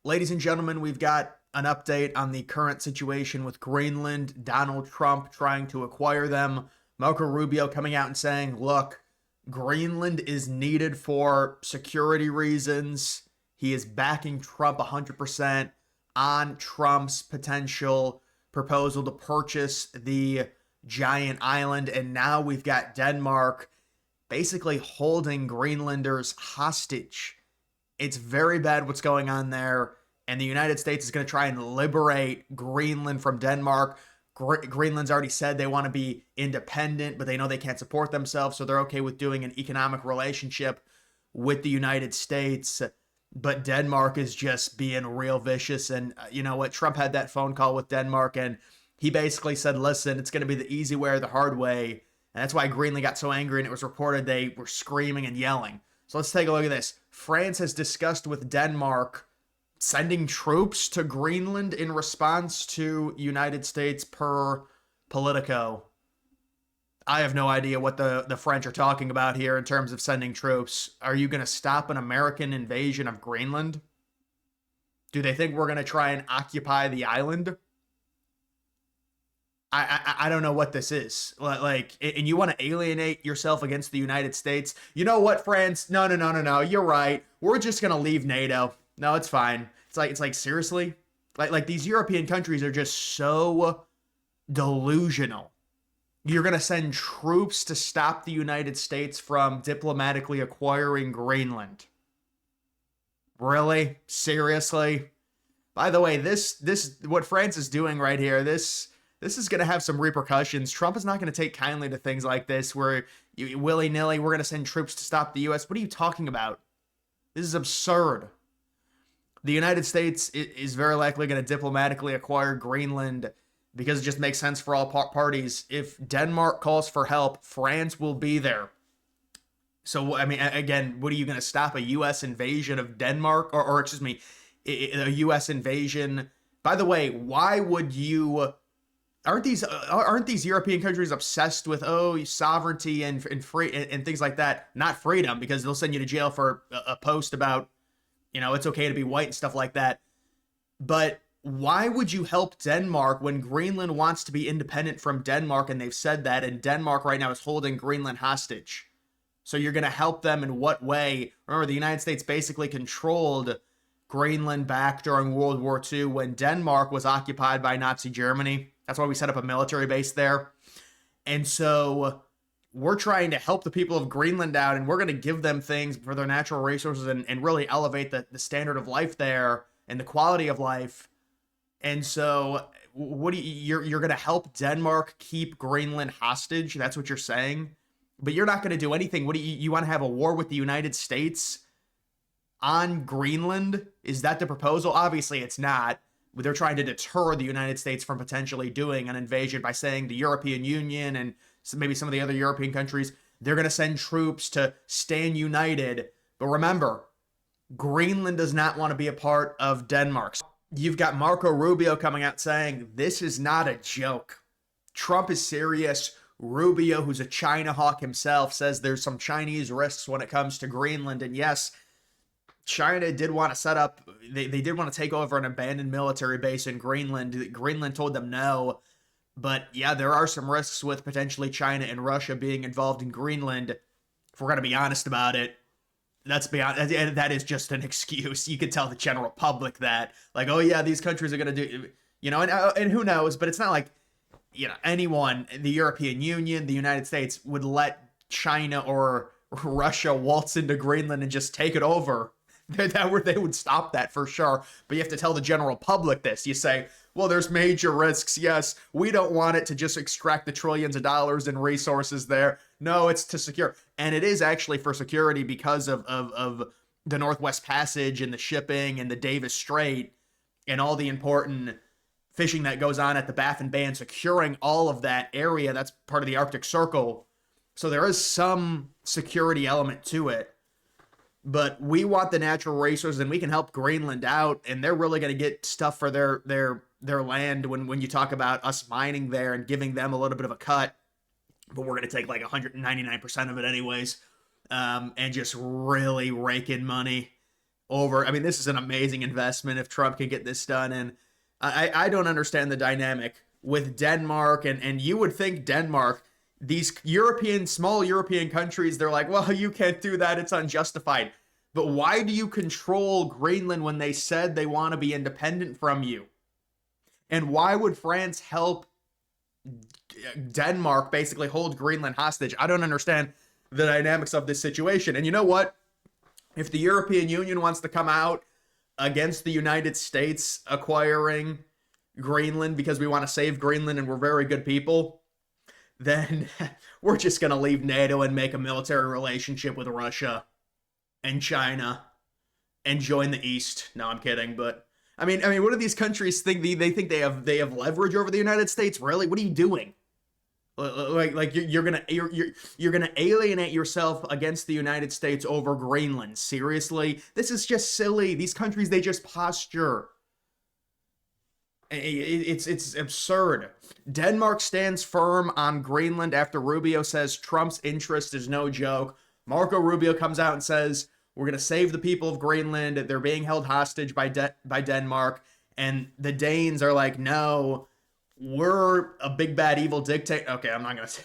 Ladies and gentlemen, we've got an update on the current situation with Greenland, Donald Trump trying to acquire them, Marco Rubio coming out and saying, look, Greenland is needed for security reasons. He is backing Trump 100% on Trump's potential proposal to purchase the giant island. And now we've got Denmark basically holding Greenlanders hostage. It's very bad what's going on there. And the United States is going to try and liberate Greenland from Denmark. Greenland's already said they want to be independent, but they know they can't support themselves, so they're okay with doing an economic relationship with the United States. But Denmark is just being real vicious. And you know what? Trump had that phone call with Denmark, and he basically said, listen, it's going to be the easy way or the hard way. And that's why Greenland got so angry, and it was reported they were screaming and yelling. So let's take a look at this. France has discussed with Denmark sending troops to Greenland in response to United States per Politico. I have no idea what the French are talking about here in terms of sending troops. Are you going to stop an American invasion of Greenland? Do they think we're going to try and occupy the island? I don't know what this is. Like, and you want to alienate yourself against the United States? You know what, France? No. You're right. We're just going to leave NATO. No, it's fine. It's like seriously? Like these European countries are just so delusional. You're going to send troops to stop the United States from diplomatically acquiring Greenland. Really? Seriously? By the way, this what France is doing right here, this is going to have some repercussions. Trump is not going to take kindly to things like this where willy-nilly we're going to send troops to stop the U.S. What are you talking about? This is absurd. The United States is very likely going to diplomatically acquire Greenland because it just makes sense for all parties. If Denmark calls for help, France will be there. So, I mean, again, what are you going to stop? A U.S. invasion of Denmark? Or excuse me, a U.S. invasion? By the way, why would you... Aren't these European countries obsessed with sovereignty and free and things like that? Not freedom, because they'll send you to jail for a post about, it's okay to be white and stuff like that. But why would you help Denmark when Greenland wants to be independent from Denmark, and they've said that, and Denmark right now is holding Greenland hostage? So you're going to help them in what way? Remember, the United States basically controlled Greenland back during World War II when Denmark was occupied by Nazi Germany. That's why we set up a military base there. And so we're trying to help the people of Greenland out, and we're going to give them things for their natural resources and really elevate the standard of life there and the quality of life. And so you're going to help Denmark keep Greenland hostage? That's what you're saying? But you're not going to do anything. What do you want to have a war with the United States on Greenland? Is that the proposal? Obviously it's not. They're trying to deter the United States from potentially doing an invasion by saying the European Union and maybe some of the other European countries, they're going to send troops to stand united. But remember, Greenland does not want to be a part of Denmark. You've got Marco Rubio coming out saying this is not a joke. Trump is serious. Rubio, who's a China hawk himself, says there's some Chinese risks when it comes to Greenland. And yes, China did want to set up, they did want to take over an abandoned military base in Greenland. Greenland told them no. But yeah, there are some risks with potentially China and Russia being involved in Greenland. If we're going to be honest about it, let's be honest, that is just an excuse. You could tell the general public that, like, oh yeah, these countries are going to do, and who knows, but it's not like, anyone, the European Union, the United States would let China or Russia waltz into Greenland and just take it over. They would stop that for sure. But you have to tell the general public this. You say, well, there's major risks. Yes, we don't want it to just extract the trillions of dollars in resources there. No, it's to secure. And it is actually for security because of the Northwest Passage and the shipping and the Davis Strait and all the important fishing that goes on at the Baffin Bay and securing all of that area. That's part of the Arctic Circle. So there is some security element to it. But we want the natural resources, and we can help Greenland out, and they're really going to get stuff for their land when you talk about us mining there and giving them a little bit of a cut. But we're going to take like 199% of it anyways, and just really rake in money. over. I mean, this is an amazing investment if Trump can get this done. And I don't understand the dynamic with Denmark. And you would think Denmark, these small European countries, they're like, well, you can't do that. It's unjustified. But why do you control Greenland when they said they want to be independent from you? And why would France help Denmark basically hold Greenland hostage? I don't understand the dynamics of this situation. And you know what? If the European Union wants to come out against the United States acquiring Greenland because we want to save Greenland and we're very good people, then we're just going to leave NATO and make a military relationship with Russia and China and join the East. No, I'm kidding, but I mean, what do these countries think? They think they have leverage over the United States? Really? What are you doing? Like you're gonna alienate yourself against the United States over Greenland? Seriously? This is just silly. These countries, they just posture. It's absurd. Denmark stands firm on Greenland after Rubio says Trump's interest is no joke. Marco Rubio comes out and says, we're going to save the people of Greenland. They're being held hostage by Denmark. And the Danes are like, no, we're a big, bad, evil dictator. Okay, I'm not going to say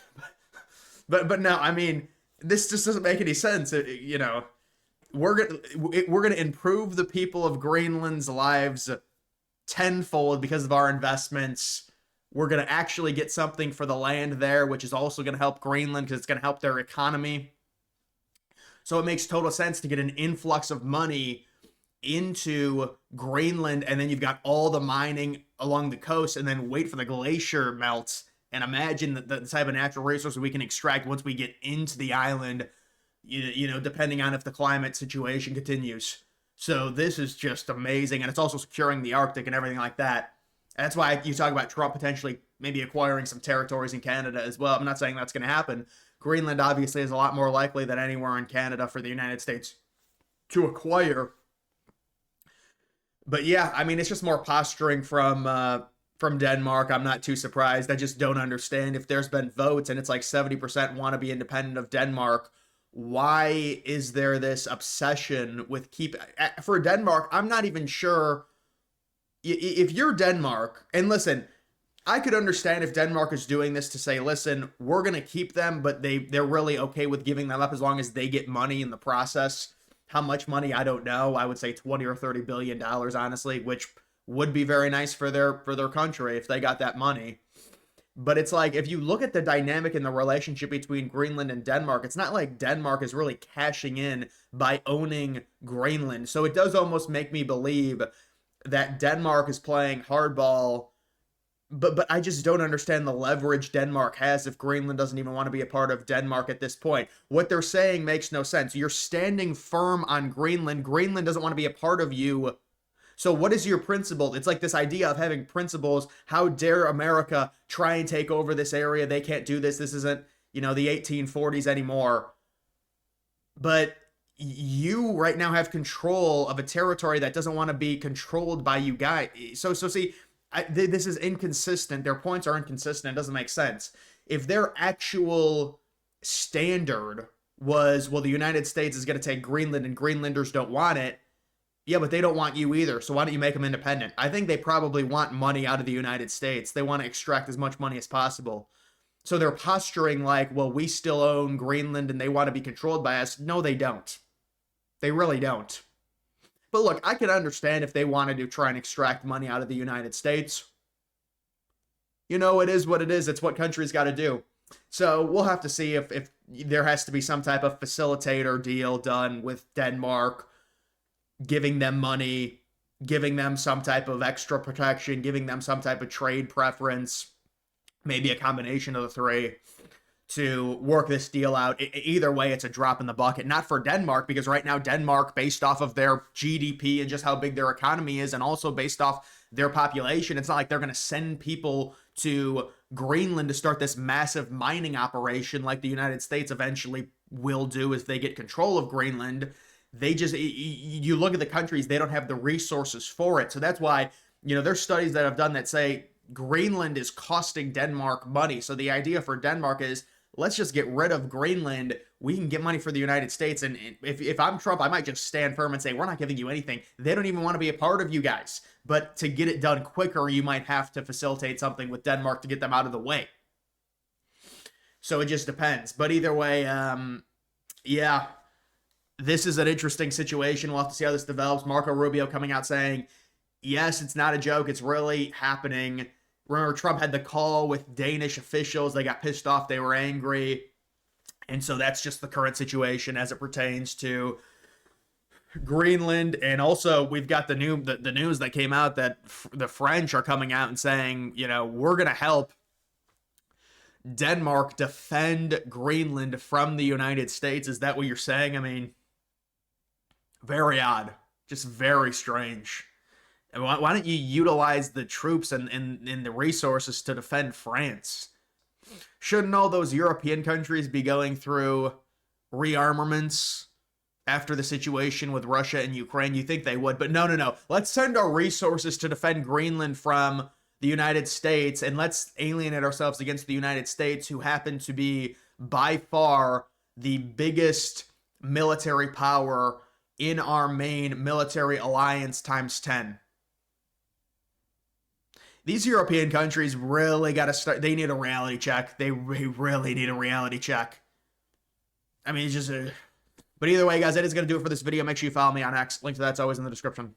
it. But no, I mean, this just doesn't make any sense. We're going to improve the people of Greenland's lives tenfold because of our investments. We're going to actually get something for the land there, which is also going to help Greenland because it's going to help their economy. So it makes total sense to get an influx of money into Greenland, and then you've got all the mining along the coast, and then wait for the glacier melts, and imagine the type of natural resources we can extract once we get into the island, depending on if the climate situation continues. So this is just amazing, and it's also securing the Arctic and everything like that. And that's why you talk about Trump potentially maybe acquiring some territories in Canada as well. I'm not saying that's going to happen. Greenland obviously is a lot more likely than anywhere in Canada for the United States to acquire. But yeah, I mean, it's just more posturing from Denmark. I'm not too surprised. I just don't understand if there's been votes and it's like 70% want to be independent of Denmark. Why is there this obsession with for Denmark? I'm not even sure if you're Denmark, and listen, I could understand if Denmark is doing this to say, listen, we're going to keep them, but they're really okay with giving them up as long as they get money in the process. How much money, I don't know. I would say 20 or 30 billion dollars, honestly, which would be very nice for their country if they got that money. But it's like, if you look at the dynamic in the relationship between Greenland and Denmark, it's not like Denmark is really cashing in by owning Greenland. So it does almost make me believe that Denmark is playing hardball. But I just don't understand the leverage Denmark has if Greenland doesn't even want to be a part of Denmark at this point. What they're saying makes no sense. You're standing firm on Greenland. Greenland doesn't want to be a part of you. So what is your principle? It's like this idea of having principles. How dare America try and take over this area? They can't do this. This isn't, the 1840s anymore. But you right now have control of a territory that doesn't want to be controlled by you guys. So see, this is inconsistent. Their points are inconsistent. It doesn't make sense. If their actual standard was, well, the United States is going to take Greenland and Greenlanders don't want it, yeah, but they don't want you either. So why don't you make them independent? I think they probably want money out of the United States. They want to extract as much money as possible. So they're posturing like, well, we still own Greenland and they want to be controlled by us. No, they don't. They really don't. But look, I can understand if they wanted to try and extract money out of the United States. It is what it is. It's what countries got to do. So we'll have to see if there has to be some type of facilitator deal done with Denmark, giving them money, giving them some type of extra protection, giving them some type of trade preference, maybe a combination of the three, to work this deal out. Either way, it's a drop in the bucket. Not for Denmark, because right now Denmark, based off of their GDP and just how big their economy is, and also based off their population, it's not like they're going to send people to Greenland to start this massive mining operation like the United States eventually will do as they get control of Greenland. They just, you look at the countries, they don't have the resources for it. So that's why, there's studies that have done that say Greenland is costing Denmark money. So the idea for Denmark is, let's just get rid of Greenland. We can get money for the United States. And if I'm Trump, I might just stand firm and say, we're not giving you anything. They don't even want to be a part of you guys. But to get it done quicker, you might have to facilitate something with Denmark to get them out of the way. So it just depends. But either way, yeah, this is an interesting situation. We'll have to see how this develops. Marco Rubio coming out saying, yes, it's not a joke. It's really happening. Remember, Trump had the call with Danish officials. They got pissed off. They were angry. And so that's just the current situation as it pertains to Greenland. And also, we've got the news that came out that the French are coming out and saying, you know, we're going to help Denmark defend Greenland from the United States. Is that what you're saying? I mean, very odd. Just very strange. Why don't you utilize the troops and the resources to defend France? Shouldn't all those European countries be going through rearmaments after the situation with Russia and Ukraine? You think they would, but no. Let's send our resources to defend Greenland from the United States, and let's alienate ourselves against the United States, who happen to be by far the biggest military power in our main military alliance times 10. These European countries really got to start. They need a reality check. They really need a reality check. I mean, it's just but either way, guys, that is going to do it for this video. Make sure you follow me on X. Link to that's always in the description.